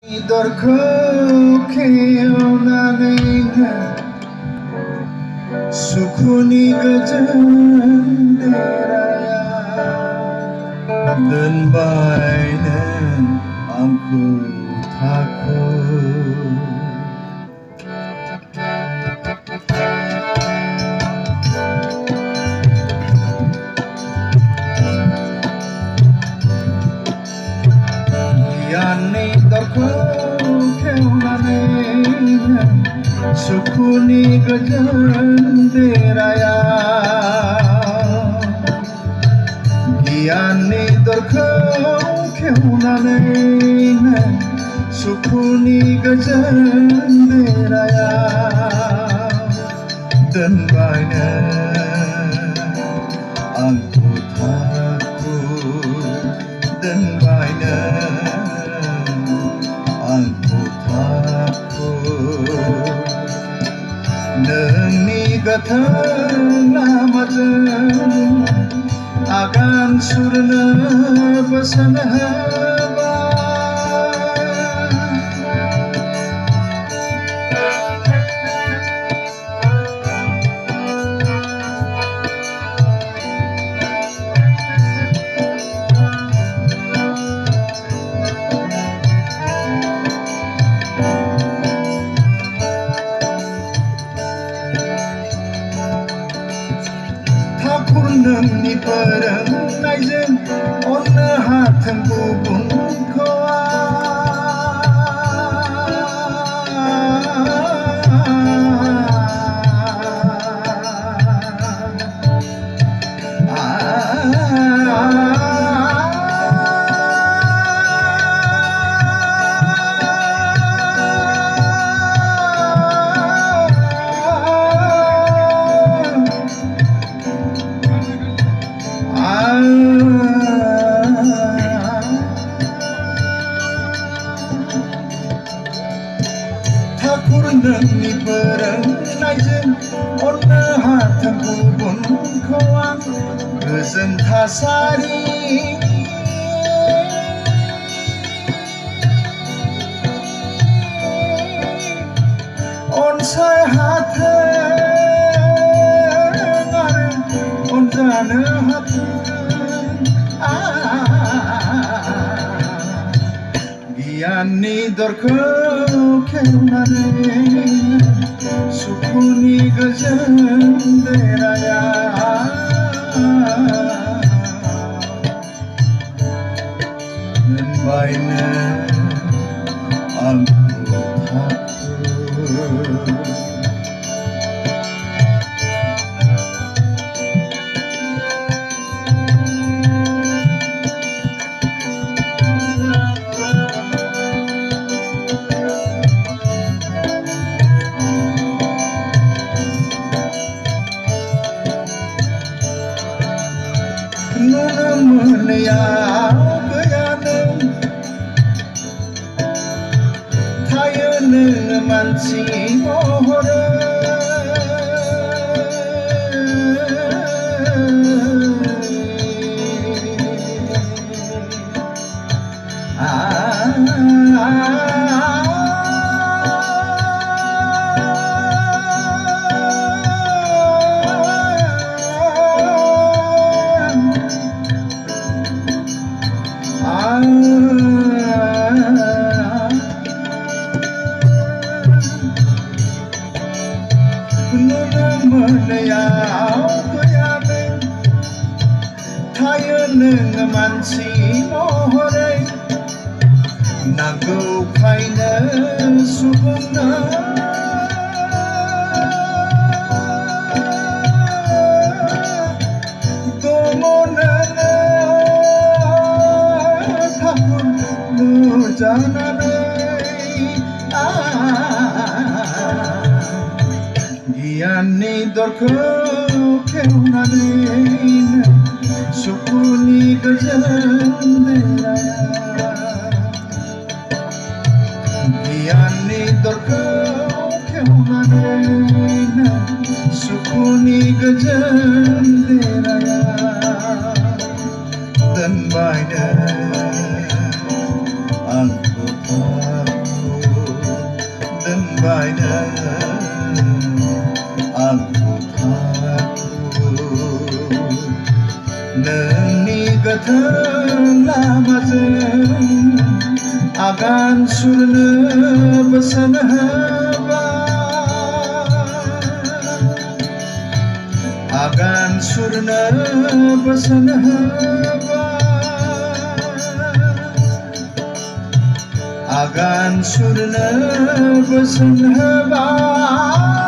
दरखौ खेवनानैनो सुखुनि गोजोन देराया दोनबाय नों आंखौ थाखो गियाननि दरखौ खेवनानैनो सुखुनि गोजोन देराया गियाननि दरखौ खेवनानैनो सुखुनि गोजोन देराया दोनबाय आंखौ थाखु दोनबाय आंखौ थाखु नोंनि गोथार लामाजों आगान सुरनो बोसोन होबाय ठाकुर नोंनि फोरोंनायजों अननो हाथों गुबुनखौ ठाकुर नोंनि फोरोंनायजों अननो हाथों गुबुनखौ आं गोजोन थासारि अनसाय हाथों आरो अनजानो हाथों गियाननि दरखौ खेवनानै सुखुनि गोजोन देराया दोनबाय आंखौ थाखो नुनो मोनैयाव गैया नों थायो नों मानसि महरै नुनो मोनैयाव गैया नों थायो नों मानसि महरै नांगौखायनो सुबुंनो दङ नोङो ठाकुर नुजानानै गियाननि दरखौ खेवनानैनो सुखुनि गोजोन देराया गियाननि दरखौ खेवनानैनो सुखुनि गोजोन देराया दोनबाय आंखौ baino aku takut nोंनि गोथों लामाजों आगान सुरनो बोसोन होबाय आगान सुरनो बोसोन होबाय आगान सुरनो बोसोन होबाय